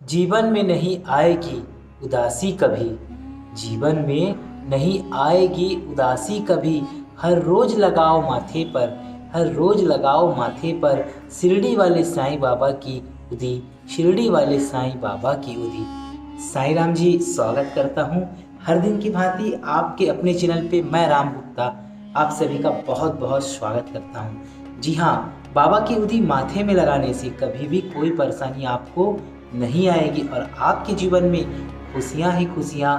जीवन में नहीं आएगी उदासी कभी, जीवन में नहीं आएगी उदासी कभी। हर रोज लगाओ माथे पर, हर रोज लगाओ माथे पर शिरडी वाले साईं बाबा की उदी, शिरडी वाले साईं बाबा की उदी। साईं राम जी, स्वागत करता हूँ हर दिन की भांति आपके अपने चैनल पे। मैं राम गुप्ता आप सभी का बहुत बहुत स्वागत करता हूँ। जी हाँ, बाबा की उदी माथे में लगाने से कभी भी कोई परेशानी आपको नहीं आएगी और आपके जीवन में खुशियाँ ही खुशियाँ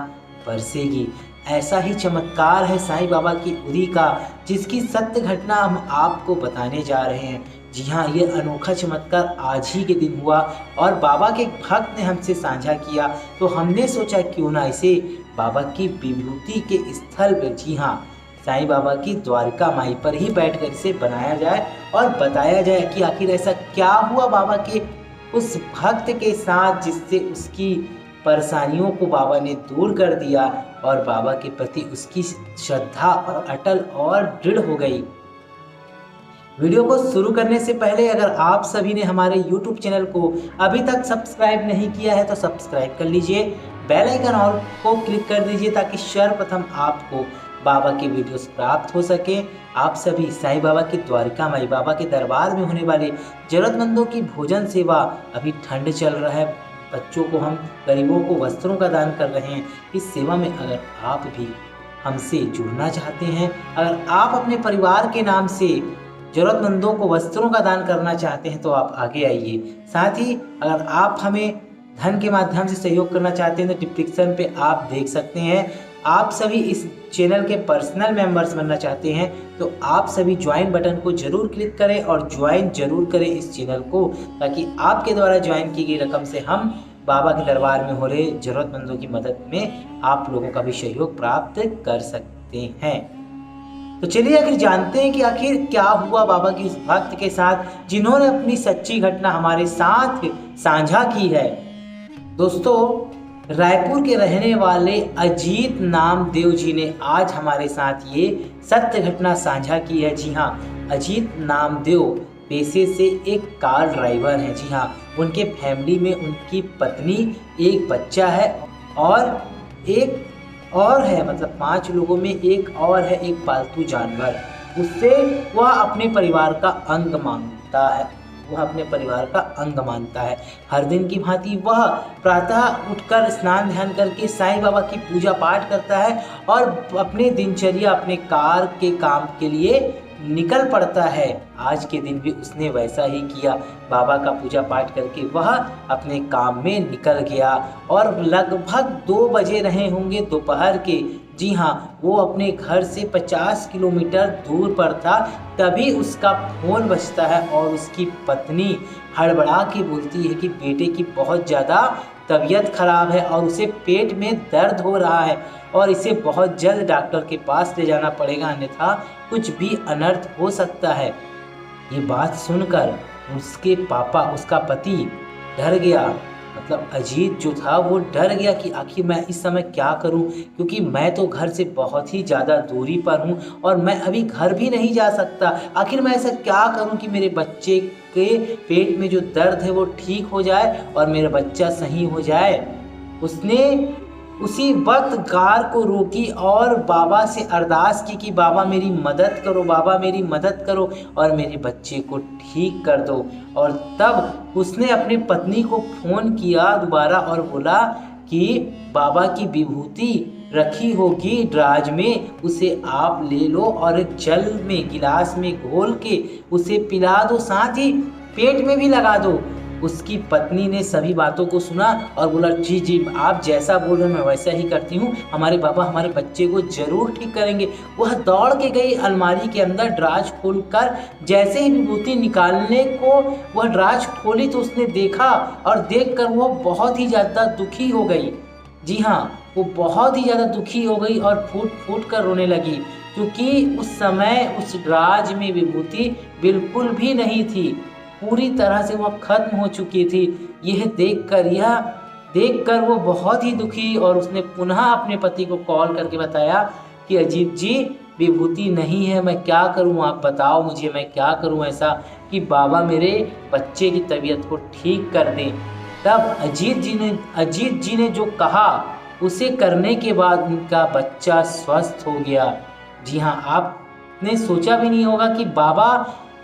बरसेगी। ऐसा ही चमत्कार है साईं बाबा की उदी का, जिसकी सत्य घटना हम आपको बताने जा रहे हैं। जी हाँ, ये अनोखा चमत्कार आज ही के दिन हुआ और बाबा के भक्त ने हमसे साझा किया, तो हमने सोचा क्यों ना इसे बाबा की विभूति के स्थल पर, जी हाँ, साईं बाबा की द्वारका माई पर ही बैठकर इसे बनाया जाए और बताया जाए कि आखिर ऐसा क्या हुआ बाबा के उस भक्त के साथ, जिससे उसकी परेशानियों को बाबा ने दूर कर दिया और बाबा के प्रति उसकी श्रद्धा और अटल और दृढ़ हो गई। वीडियो को शुरू करने से पहले अगर आप सभी ने हमारे YouTube चैनल को अभी तक सब्सक्राइब नहीं किया है तो सब्सक्राइब कर लीजिए, बेल आइकन ऑल को क्लिक कर दीजिए ताकि सर्वप्रथम आपको बाबा के वीडियोस प्राप्त हो सके। आप सभी साईं बाबा की द्वारका माई बाबा के दरबार में होने वाले जरूरतमंदों की भोजन सेवा, अभी ठंड चल रहा है, बच्चों को हम गरीबों को वस्त्रों का दान कर रहे हैं। इस सेवा में अगर आप भी हमसे जुड़ना चाहते हैं, अगर आप अपने परिवार के नाम से जरूरतमंदों को वस्त्रों का दान करना चाहते हैं तो आप आगे आइए। साथ ही अगर आप हमें धन के माध्यम से सहयोग करना चाहते हैं तो डिस्क्रिप्शन पे आप देख सकते हैं। आप सभी इस चैनल के पर्सनल मेंबर्स बनना चाहते हैं तो आप सभी ज्वाइन बटन को जरूर क्लिक करें और ज्वाइन जरूर करें इस चैनल को, ताकि आपके द्वारा ज्वाइन की गई रकम से हम बाबा के दरबार में हो रहे जरूरतमंदों की मदद में आप लोगों का भी सहयोग प्राप्त कर सकते हैं। तो चलिए आखिर जानते हैं कि आखिर क्या हुआ बाबा के उस भक्त के साथ जिन्होंने अपनी सच्ची घटना हमारे साथ साझा की है। दोस्तों, रायपुर के रहने वाले अजीत नामदेव जी ने आज हमारे साथ ये सत्य घटना साझा की है। जी हाँ, अजीत नामदेव पेशे से एक कार ड्राइवर हैं। जी हाँ, उनके फैमिली में उनकी पत्नी, एक बच्चा है और एक और है, मतलब 5 लोगों में एक और है, एक पालतू जानवर। उससे वह अपने परिवार का अंग मानता है, वह अपने परिवार का अंग मानता है। हर दिन की भांति वह प्रातः उठकर स्नान ध्यान करके साईं बाबा की पूजा पाठ करता है और अपने दिनचर्या, अपने कार के काम के लिए निकल पड़ता है। आज के दिन भी उसने वैसा ही किया, बाबा का पूजा पाठ करके वह अपने काम में निकल गया और लगभग 2 बजे रहे होंगे दोपहर के। जी हाँ, वो अपने घर से 50 किलोमीटर दूर पर था, तभी उसका फ़ोन बजता है और उसकी पत्नी हड़बड़ा के बोलती है कि बेटे की बहुत ज़्यादा तबीयत खराब है और उसे पेट में दर्द हो रहा है और इसे बहुत जल्द डॉक्टर के पास ले जाना पड़ेगा, अन्यथा कुछ भी अनर्थ हो सकता है। ये बात सुनकर उसके पापा, उसका पति डर गया, मतलब अजीत जो था वो डर गया कि आखिर मैं इस समय क्या करूं, क्योंकि मैं तो घर से बहुत ही ज़्यादा दूरी पर हूं और मैं अभी घर भी नहीं जा सकता। आखिर मैं ऐसा क्या करूं कि मेरे बच्चे के पेट में जो दर्द है वो ठीक हो जाए और मेरा बच्चा सही हो जाए। उसने उसी वक्त कार को रोकी और बाबा से अरदास की कि बाबा मेरी मदद करो, बाबा मेरी मदद करो और मेरे बच्चे को ठीक कर दो। और तब उसने अपनी पत्नी को फ़ोन किया दोबारा और बोला कि बाबा की विभूति रखी होगी ड्राज में, उसे आप ले लो और एक जल में गिलास में घोल के उसे पिला दो, साथ ही पेट में भी लगा दो। उसकी पत्नी ने सभी बातों को सुना और बोला जी जी, आप जैसा बोल रहे हैं मैं वैसा ही करती हूँ, हमारे बाबा हमारे बच्चे को जरूर ठीक करेंगे। वह दौड़ के गई अलमारी के अंदर, ड्राज खोलकर जैसे ही विभूति निकालने को वह ड्राज खोली तो उसने देखा और देखकर वो बहुत ही ज़्यादा दुखी हो गई। जी हाँ, वो बहुत ही ज़्यादा दुखी हो गई और फूट फूट कर रोने लगी, क्योंकि उस समय उस ड्राज में विभूति बिल्कुल भी नहीं थी, पूरी तरह से वह खत्म हो चुकी थी। यह देखकर वो बहुत ही दुखी, और उसने पुनः अपने पति को कॉल करके बताया कि अजीत जी, विभूति नहीं है, मैं क्या करूं, आप बताओ मुझे मैं क्या करूं ऐसा कि बाबा मेरे बच्चे की तबीयत को ठीक कर दें। तब अजीत जी ने जो कहा उसे करने के बाद उनका बच्चा स्वस्थ हो गया। जी हाँ, आपने सोचा भी नहीं होगा कि बाबा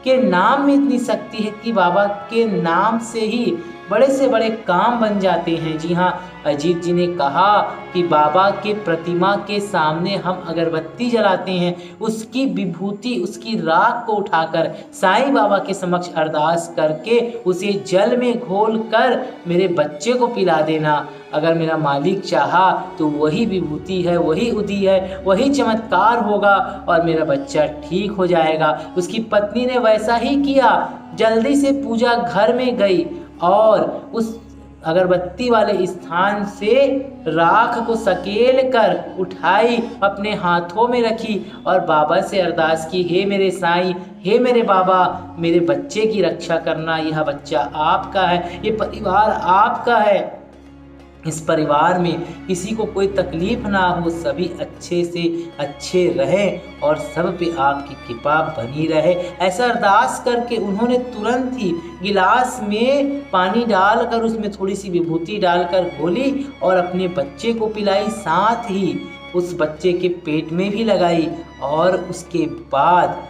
के नाम में इतनी शक्ति है कि बाबा के नाम से ही बड़े से बड़े काम बन जाते हैं। जी हाँ, अजीत जी ने कहा कि बाबा के प्रतिमा के सामने हम अगरबत्ती जलाते हैं, उसकी विभूति, उसकी राख को उठाकर साईं बाबा के समक्ष अरदास करके उसे जल में घोल कर मेरे बच्चे को पिला देना। अगर मेरा मालिक चाहा तो वही विभूति है, वही उदी है, वही चमत्कार होगा और मेरा बच्चा ठीक हो जाएगा। उसकी पत्नी ने वैसा ही किया, जल्दी से पूजा घर में गई और उस अगरबत्ती वाले स्थान से राख को सकेल कर उठाई, अपने हाथों में रखी और बाबा से अरदास की, हे मेरे साईं, हे मेरे बाबा, मेरे बच्चे की रक्षा करना। यह बच्चा आपका है, ये परिवार आपका है, इस परिवार में किसी को कोई तकलीफ ना हो, सभी अच्छे से अच्छे रहें और सब पे आपकी कृपा बनी रहे। ऐसा अरदास करके उन्होंने तुरंत ही गिलास में पानी डालकर उसमें थोड़ी सी विभूति डालकर घोली और अपने बच्चे को पिलाई, साथ ही उस बच्चे के पेट में भी लगाई और उसके बाद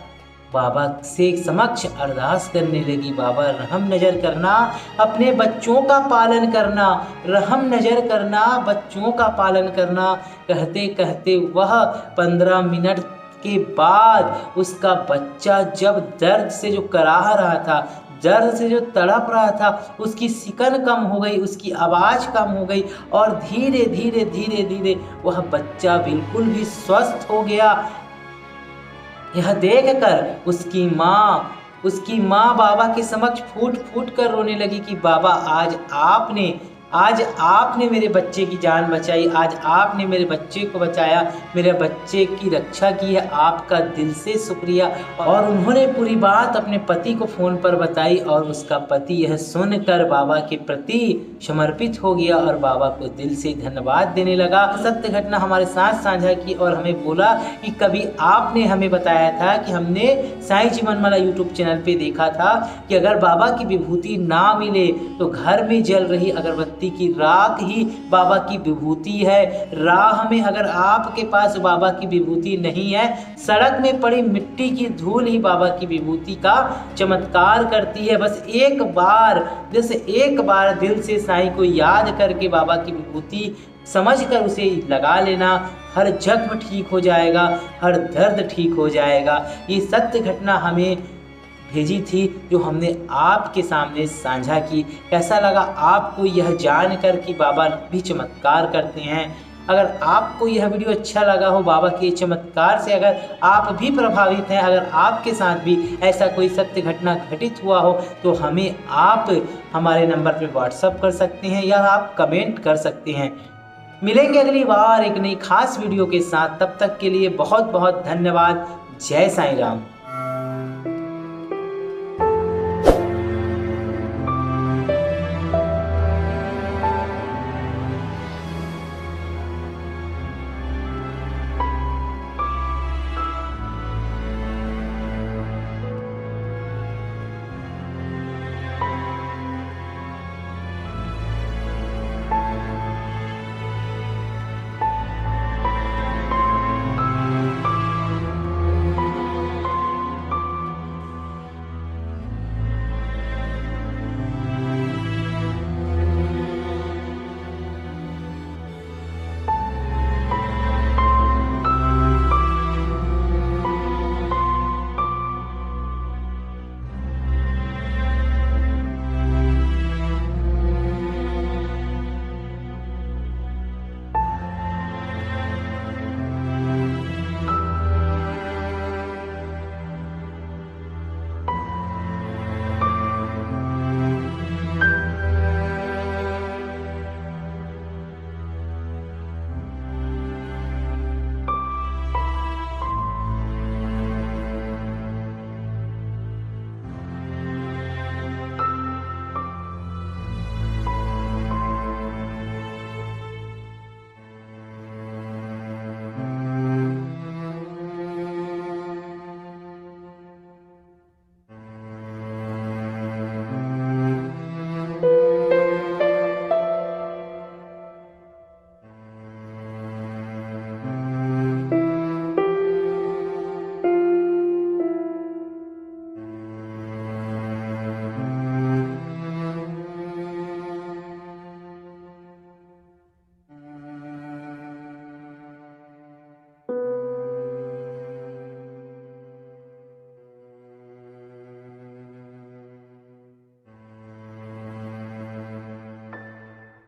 बाबा से समक्ष अरदास करने लगी, बाबा रहम नज़र करना, अपने बच्चों का पालन करना, रहम नज़र करना, बच्चों का पालन करना। कहते कहते वह 15 मिनट के बाद उसका बच्चा जब दर्द से जो कराह रहा था, दर्द से जो तड़प रहा था, उसकी सिकन कम हो गई, उसकी आवाज़ कम हो गई और धीरे धीरे धीरे धीरे वह बच्चा बिल्कुल भी स्वस्थ हो गया। यह देखकर उसकी माँ बाबा के समक्ष फूट फूट कर रोने लगी कि बाबा आज आपने मेरे बच्चे की जान बचाई, आज आपने मेरे बच्चे को बचाया, मेरे बच्चे की रक्षा की है, आपका दिल से शुक्रिया। और उन्होंने पूरी बात अपने पति को फ़ोन पर बताई और उसका पति यह सुनकर बाबा के प्रति समर्पित हो गया और बाबा को दिल से धन्यवाद देने लगा। सत्य घटना हमारे साथ साझा की और हमें बोला कि कभी आपने हमें बताया था कि हमने साईं जीवनमाला यूट्यूब चैनल पे देखा था कि अगर बाबा की विभूति ना मिले तो घर में जल रही अगरबत्ती की राख ही बाबा की विभूति है। राह में अगर आपके पास बाबा की विभूति नहीं है, सड़क में पड़ी मिट्टी की धूल ही बाबा की विभूति का चमत्कार करती है। बस एक बार दिल से साईं को याद करके बाबा की विभूति समझकर उसे लगा लेना, हर जख्म ठीक हो जाएगा, हर दर्द ठीक हो जाएगा। ये सत्य घटना हमें भेजी थी जो हमने आपके सामने साझा की। कैसा लगा आपको यह जानकर कि बाबा भी चमत्कार करते हैं? अगर आपको यह वीडियो अच्छा लगा हो, बाबा के चमत्कार से अगर आप भी प्रभावित हैं, अगर आपके साथ भी ऐसा कोई सत्य घटना घटित हुआ हो तो आप हमारे नंबर पर व्हाट्सअप कर सकते हैं या आप कमेंट कर सकते हैं। मिलेंगे अगली बार एक नई खास वीडियो के साथ, तब तक के लिए बहुत बहुत धन्यवाद। जय साईं राम।